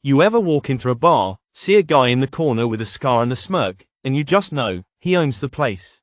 You ever walk into a bar, see a guy in the corner with a scar and a smirk, and you just know, he owns the place?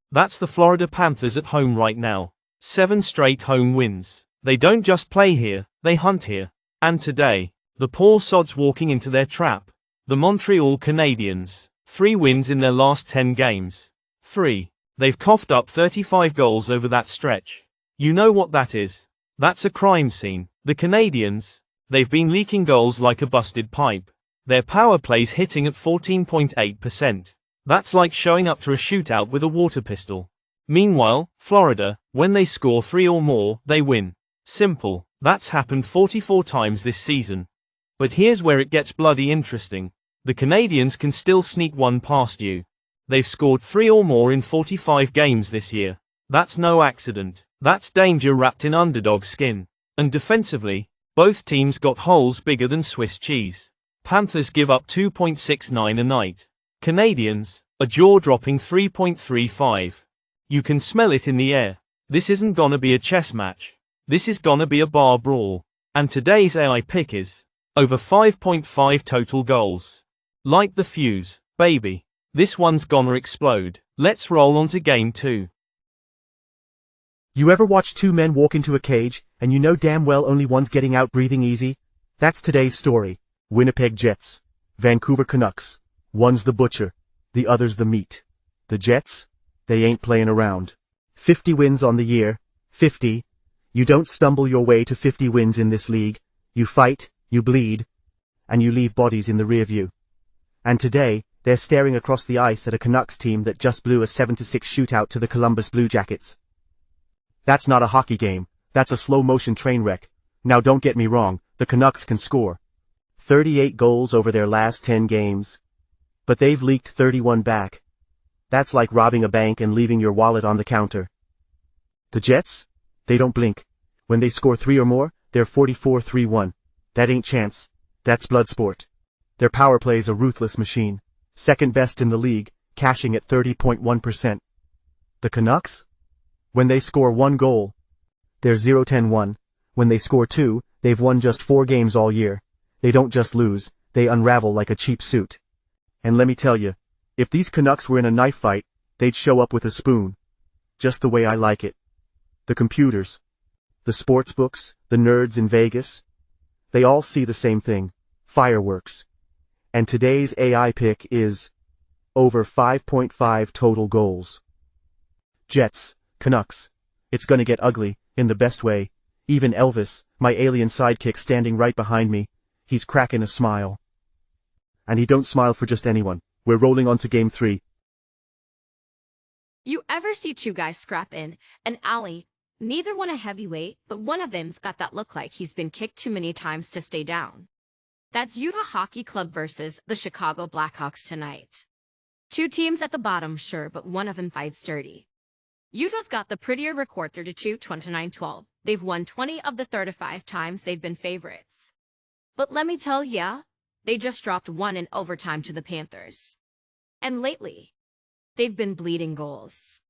That's the Florida Panthers at home right now. 7 straight home wins. They don't just play here, they hunt here. And today, the poor sods walking into their trap. The Montreal Canadiens. 3 wins in their last 10 games. 3. They've coughed up 35 goals over that stretch. You know what that is? That's a crime scene. The Canadiens. They've been leaking goals like a busted pipe. Their power play's hitting at 14.8%. That's like showing up to a shootout with a water pistol. Meanwhile, Florida, when they score 3 or more, they win. Simple. That's happened 44 times this season. But here's where it gets bloody interesting. The Canadiens can still sneak one past you. They've scored 3 or more in 45 games this year. That's no accident. That's danger wrapped in underdog skin. And defensively, both teams got holes bigger than Swiss cheese. Panthers give up 2.69 a night. Canadiens, a jaw-dropping 3.35. You can smell it in the air. This isn't gonna be a chess match. This is gonna be a bar brawl. And today's AI pick is over 5.5 total goals. Light the fuse, baby. This one's gonna explode. Let's roll on to game 2. You ever watch 2 men walk into a cage, and you know damn well only one's getting out breathing easy? That's today's story. Winnipeg Jets. Vancouver Canucks. One's the butcher, the other's the meat. The Jets? They ain't playing around. 50 wins on the year. 50. You don't stumble your way to 50 wins in this league. You fight, you bleed, and you leave bodies in the rear view. And today, they're staring across the ice at a Canucks team that just blew a 7-6 shootout to the Columbus Blue Jackets. That's not a hockey game, that's a slow-motion train wreck. Now don't get me wrong, the Canucks can score 38 goals over their last 10 games. But they've leaked 31 back. That's like robbing a bank and leaving your wallet on the counter. The Jets? They don't blink. When they score 3 or more, they're 44-3-1. That ain't chance. That's blood sport. Their power play's a ruthless machine. Second best in the league, cashing at 30.1%. The Canucks? When they score 1 goal, they're 0-10-1. When they score 2, they've won just 4 games all year. They don't just lose, they unravel like a cheap suit. And let me tell you, if these Canucks were in a knife fight, they'd show up with a spoon. Just the way I like it. The computers, the sports books, the nerds in Vegas, they all see the same thing. Fireworks. And today's AI pick is over 5.5 total goals. Jets, Canucks. It's gonna get ugly, in the best way. Even Elvis, my alien sidekick standing right behind me, he's cracking a smile. And he don't smile for just anyone. We're rolling on to game 3. You ever see 2 guys scrap in an alley? Neither one a heavyweight, but one of them's got that look like he's been kicked too many times to stay down. That's Utah Hockey Club versus the Chicago Blackhawks tonight. 2 teams at the bottom, sure, but one of them fights dirty. Utah's got the prettier record 32-29-12. They've won 20 of the 35 times they've been favorites. But let me tell ya, they just dropped 1 in overtime to the Panthers. And lately, they've been bleeding goals.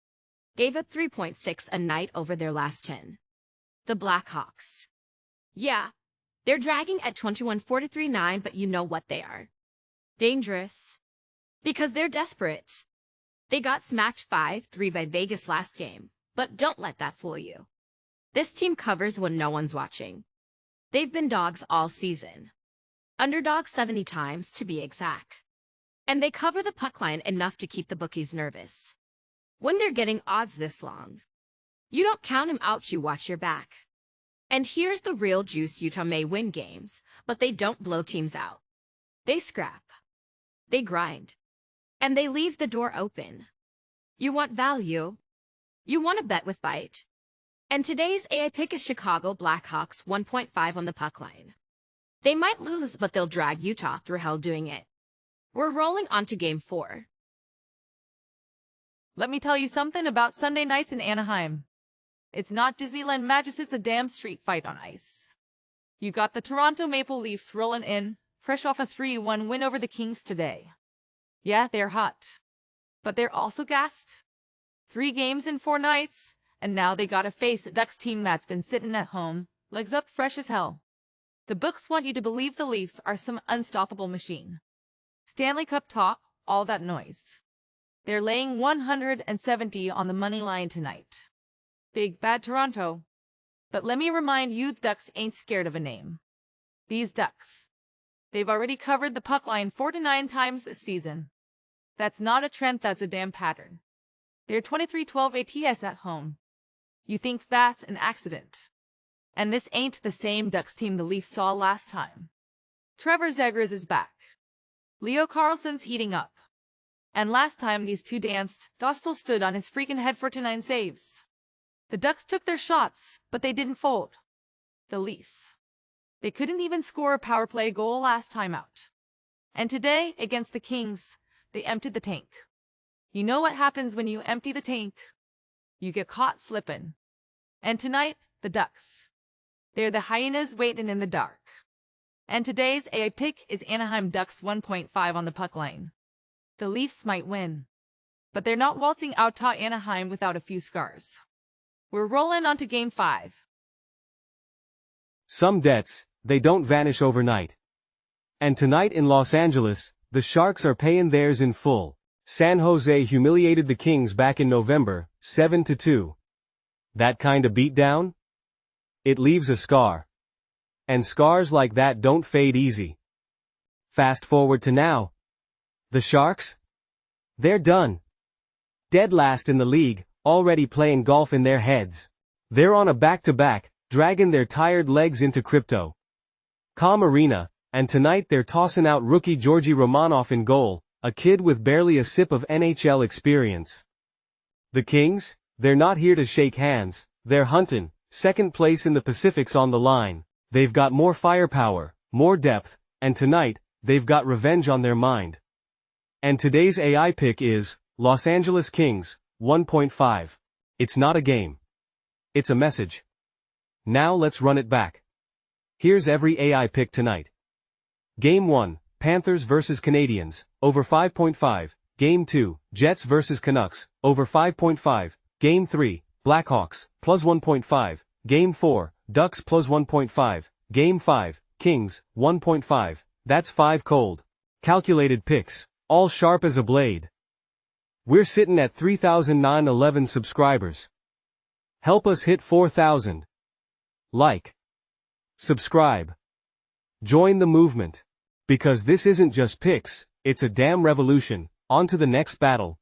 Gave up 3.6 a night over their last 10. The Blackhawks. Yeah, they're dragging at 21-43-9, but you know what they are. Dangerous. Because they're desperate. They got smacked 5-3 by Vegas last game, but don't let that fool you. This team covers when no one's watching. They've been dogs all season. Underdogs 70 times to be exact. And they cover the puck line enough to keep the bookies nervous. When they're getting odds this long, you don't count them out, you watch your back. And here's the real juice: Utah may win games, but they don't blow teams out. They scrap. They grind. And they leave the door open. You want value? You want to bet with bite? And today's AI pick is Chicago Blackhawks 1.5 on the puck line. They might lose, but they'll drag Utah through hell doing it. We're rolling on to game 4. Let me tell you something about Sunday nights in Anaheim. It's not Disneyland magic, it's a damn street fight on ice. You got the Toronto Maple Leafs rolling in, fresh off a 3-1 win over the Kings today. Yeah, they're hot. But they're also gassed. 3 games in 4 nights, and now they gotta face a Ducks team that's been sitting at home, legs up fresh as hell. The books want you to believe the Leafs are some unstoppable machine. Stanley Cup talk, all that noise. They're laying 170 on the money line tonight. Big bad Toronto. But let me remind you, the Ducks ain't scared of a name. These Ducks. They've already covered the puck line 49 times this season. That's not a trend, that's a damn pattern. They're 23-12 ATS at home. You think that's an accident? And this ain't the same Ducks team the Leafs saw last time. Trevor Zegras is back. Leo Carlsson's heating up. And last time these two danced, Dostal stood on his freaking head for 9 saves. The Ducks took their shots, but they didn't fold. The Leafs. They couldn't even score a power play goal last time out. And today, against the Kings, they emptied the tank. You know what happens when you empty the tank? You get caught slipping. And tonight, the Ducks. They're the hyenas waiting in the dark. And today's AI pick is Anaheim Ducks 1.5 on the puck line. The Leafs might win, but they're not waltzing out to Anaheim without a few scars. We're rolling on to Game 5. Some debts, they don't vanish overnight. And tonight in Los Angeles, the Sharks are paying theirs in full. San Jose humiliated the Kings back in November, 7-2. That kind of beatdown? It leaves a scar. And scars like that don't fade easy. Fast forward to now. The Sharks? They're done. Dead last in the league, already playing golf in their heads. They're on a back-to-back, dragging their tired legs into crypto. Calm arena, and tonight they're tossing out rookie Georgi Romanov in goal, a kid with barely a sip of NHL experience. The Kings? They're not here to shake hands, they're hunting, second place in the Pacific's on the line. They've got more firepower, more depth, and tonight, they've got revenge on their mind. And today's AI pick is Los Angeles Kings, 1.5. It's not a game. It's a message. Now let's run it back. Here's every AI pick tonight. Game 1, Panthers vs Canadiens, over 5.5. Game 2, Jets vs Canucks, over 5.5. Game 3, Blackhawks, plus 1.5. Game 4, Ducks plus 1.5. Game 5, Kings, 1.5. That's 5 cold. Calculated picks, all sharp as a blade. We're sitting at 3,911 subscribers. Help us hit 4,000. Like. Subscribe. Join the movement. Because this isn't just picks, it's a damn revolution. On to the next battle.